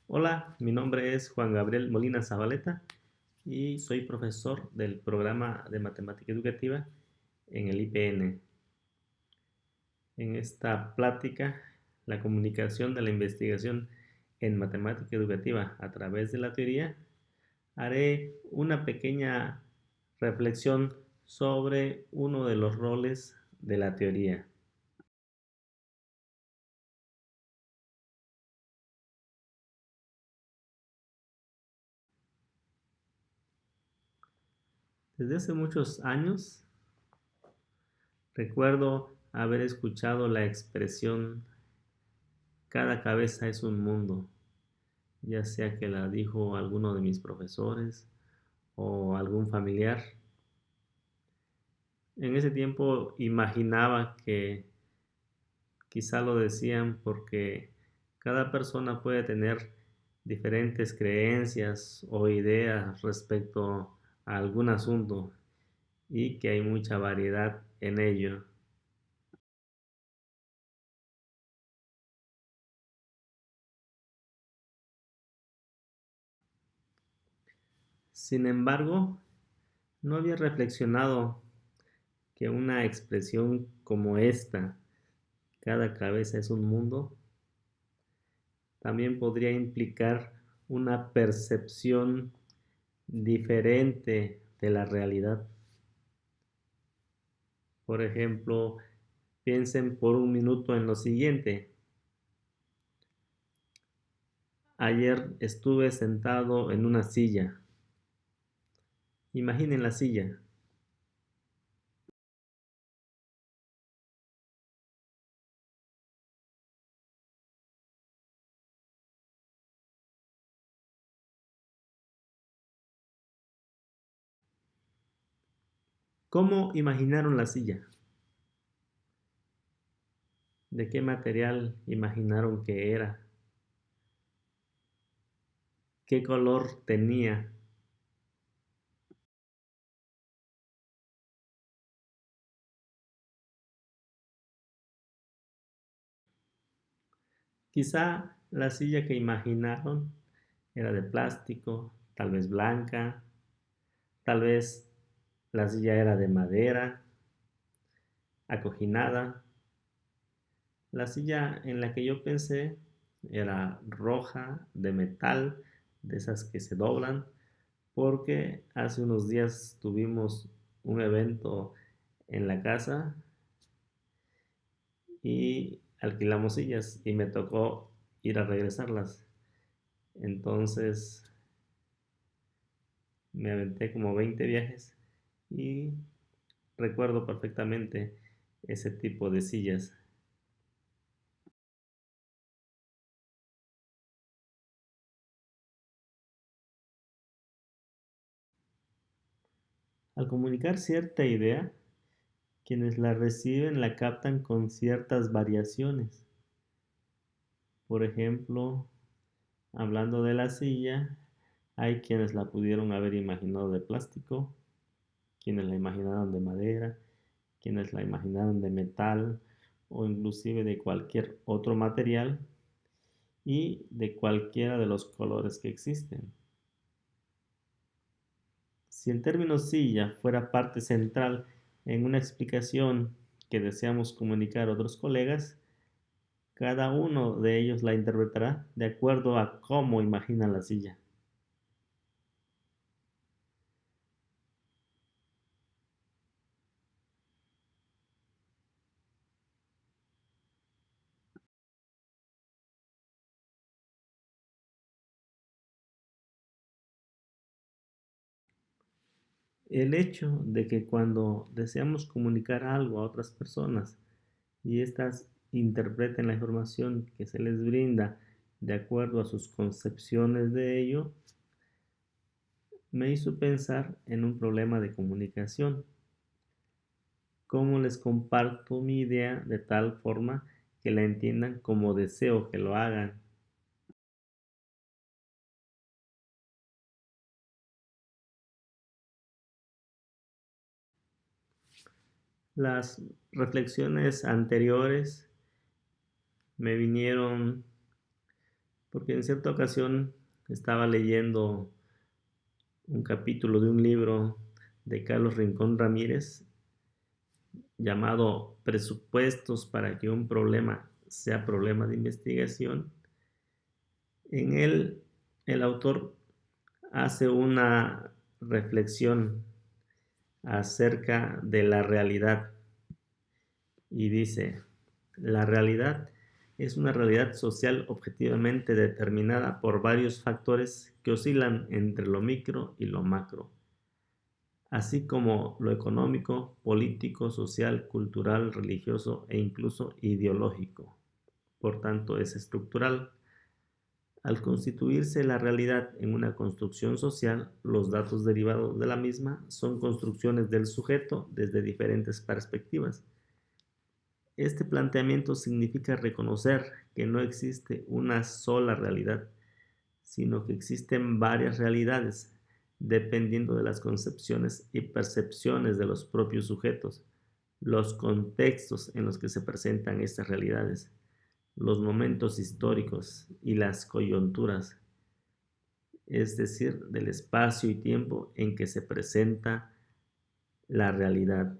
Hola, mi nombre es Juan Gabriel Molina Zabaleta y soy profesor del programa de matemática educativa en el IPN. En esta plática, la comunicación de la investigación en matemática educativa a través de la teoría, haré una pequeña reflexión sobre uno de los roles de la teoría. Desde hace muchos años recuerdo haber escuchado la expresión cada cabeza es un mundo, ya sea que la dijo alguno de mis profesores o algún familiar. En ese tiempo imaginaba que quizá lo decían porque cada persona puede tener diferentes creencias o ideas respecto a algún asunto y que hay mucha variedad en ello. Sin embargo, no había reflexionado que una expresión como esta, cada cabeza es un mundo, también podría implicar una percepción diferente de la realidad. Por ejemplo, piensen por un minuto en lo siguiente. Ayer estuve sentado en una silla. Imaginen la silla. ¿Cómo imaginaron la silla? ¿De qué material imaginaron que era? ¿Qué color tenía? Quizá la silla que imaginaron era de plástico, tal vez blanca, tal vez la silla era de madera, acoginada. La silla en la que yo pensé era roja, de metal, de esas que se doblan, porque hace unos días tuvimos un evento en la casa y alquilamos sillas y me tocó ir a regresarlas. Entonces me aventé como 20 viajes y recuerdo perfectamente ese tipo de sillas. Al comunicar cierta idea, quienes la reciben la captan con ciertas variaciones. Por ejemplo, hablando de la silla, hay quienes la pudieron haber imaginado de plástico, quienes la imaginaron de madera, quienes la imaginaron de metal o inclusive de cualquier otro material y de cualquiera de los colores que existen. Si el término silla fuera parte central en una explicación que deseamos comunicar a otros colegas, cada uno de ellos la interpretará de acuerdo a cómo imagina la silla. El hecho de que cuando deseamos comunicar algo a otras personas y éstas interpreten la información que se les brinda de acuerdo a sus concepciones de ello, me hizo pensar en un problema de comunicación. ¿Cómo les comparto mi idea de tal forma que la entiendan como deseo que lo hagan? Las reflexiones anteriores me vinieron porque en cierta ocasión estaba leyendo un capítulo de un libro de Carlos Rincón Ramírez llamado Presupuestos para que un problema sea problema de investigación. En él, el autor hace una reflexión acerca de la realidad y dice, la realidad es una realidad social objetivamente determinada por varios factores que oscilan entre lo micro y lo macro, así como lo económico, político, social, cultural, religioso e incluso ideológico. Por tanto, es estructural. Al constituirse la realidad en una construcción social, los datos derivados de la misma son construcciones del sujeto desde diferentes perspectivas. Este planteamiento significa reconocer que no existe una sola realidad, sino que existen varias realidades, dependiendo de las concepciones y percepciones de los propios sujetos, los contextos en los que se presentan estas realidades, los momentos históricos y las coyunturas, es decir, del espacio y tiempo en que se presenta la realidad.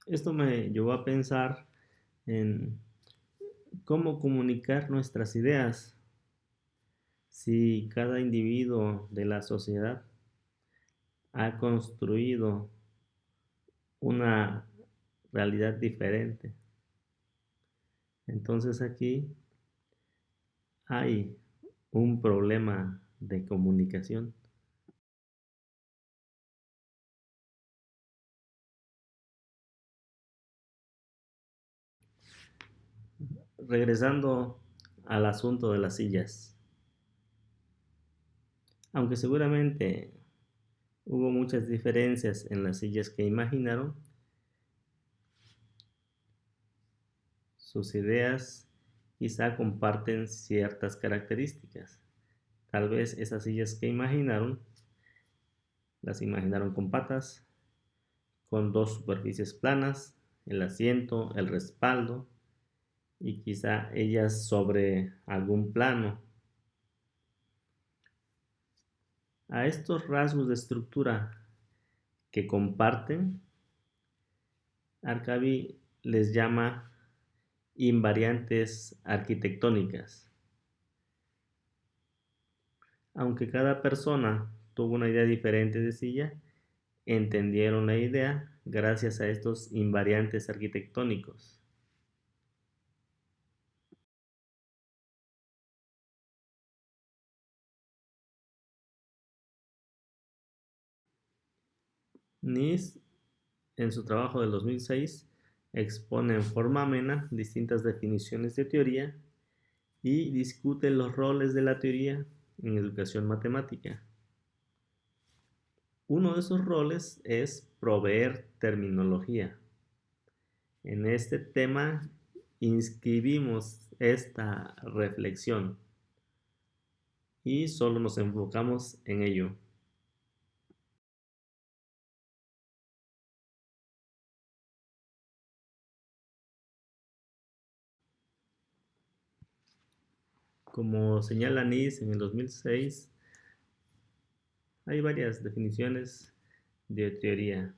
Esto me llevó a pensar en cómo comunicar nuestras ideas si cada individuo de la sociedad ha construido una realidad diferente. Entonces aquí hay un problema de comunicación. Regresando al asunto de las sillas, aunque seguramente hubo muchas diferencias en las sillas que imaginaron, sus ideas quizá comparten ciertas características. Tal vez esas sillas que imaginaron las imaginaron con patas, con dos superficies planas, el asiento, el respaldo y quizá ellas sobre algún plano. A estos rasgos de estructura que comparten, Arkaby les llama invariantes arquitectónicas. Aunque cada persona tuvo una idea diferente de silla, entendieron la idea gracias a estos invariantes arquitectónicos. Nis, en su trabajo del 2006, expone en forma amena distintas definiciones de teoría y discute los roles de la teoría en educación matemática. Uno de esos roles es proveer terminología. En este tema inscribimos esta reflexión y solo nos enfocamos en ello. Como señala Nis en el 2006, hay varias definiciones de teoría.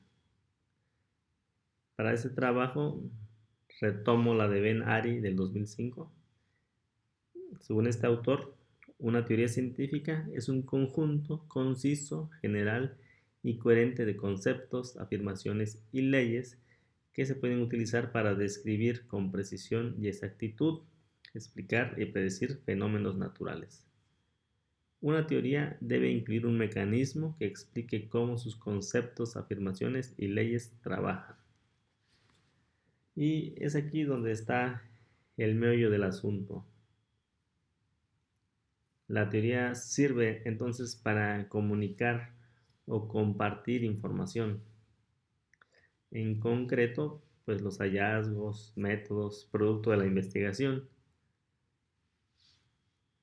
Para ese trabajo retomo la de Ben Ari del 2005. Según este autor, una teoría científica es un conjunto conciso, general y coherente de conceptos, afirmaciones y leyes que se pueden utilizar para describir con precisión y exactitud, explicar y predecir fenómenos naturales. Una teoría debe incluir un mecanismo que explique cómo sus conceptos, afirmaciones y leyes trabajan. Y es aquí donde está el meollo del asunto. La teoría sirve entonces para comunicar o compartir información. En concreto, pues los hallazgos, métodos, producto de la investigación.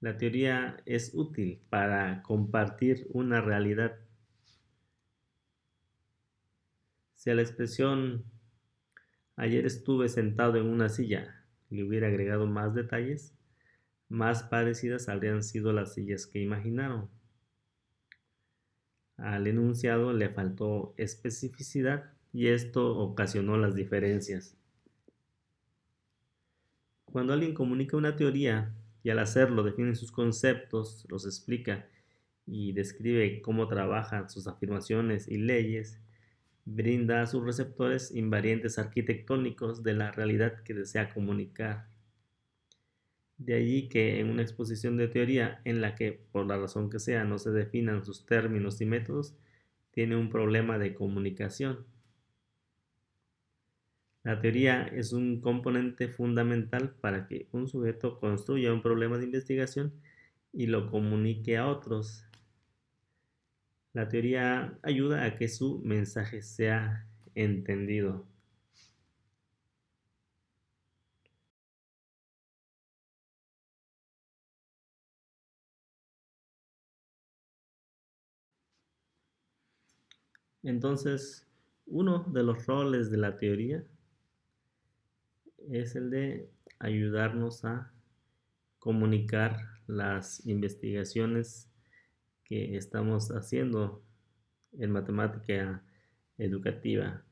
La teoría es útil para compartir una realidad. Si a la expresión ayer estuve sentado en una silla le hubiera agregado más detalles, más parecidas habrían sido las sillas que imaginaron. Al enunciado le faltó especificidad y esto ocasionó las diferencias. Cuando alguien comunica una teoría y al hacerlo define sus conceptos, los explica y describe cómo trabajan sus afirmaciones y leyes, brinda a sus receptores invariantes arquitectónicos de la realidad que desea comunicar. De allí que en una exposición de teoría en la que, por la razón que sea, no se definan sus términos y métodos, tiene un problema de comunicación. La teoría es un componente fundamental para que un sujeto construya un problema de investigación y lo comunique a otros. La teoría ayuda a que su mensaje sea entendido. Entonces, uno de los roles de la teoría es el de ayudarnos a comunicar las investigaciones que estamos haciendo en matemática educativa.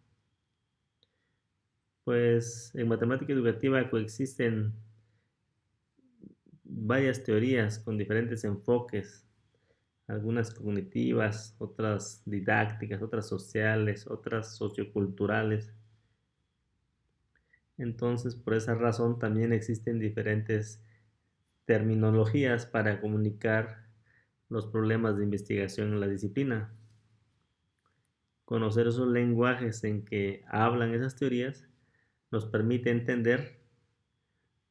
Pues en matemática educativa coexisten varias teorías con diferentes enfoques, algunas cognitivas, otras didácticas, otras sociales, otras socioculturales. Entonces, por esa razón también existen diferentes terminologías para comunicar los problemas de investigación en la disciplina. Conocer esos lenguajes en que hablan esas teorías nos permite entender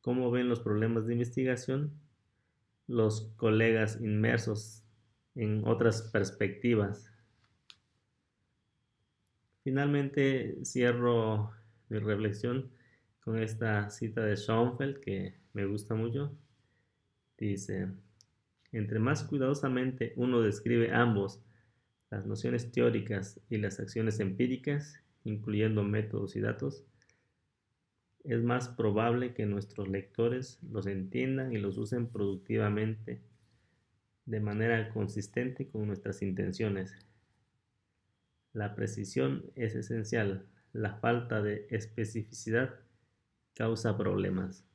cómo ven los problemas de investigación los colegas inmersos en otras perspectivas. Finalmente cierro mi reflexión con esta cita de Schoenfeld que me gusta mucho. Dice, entre más cuidadosamente uno describe ambos, las nociones teóricas y las acciones empíricas, incluyendo métodos y datos, es más probable que nuestros lectores los entiendan y los usen productivamente de manera consistente con nuestras intenciones. La precisión es esencial. La falta de especificidad causa problemas.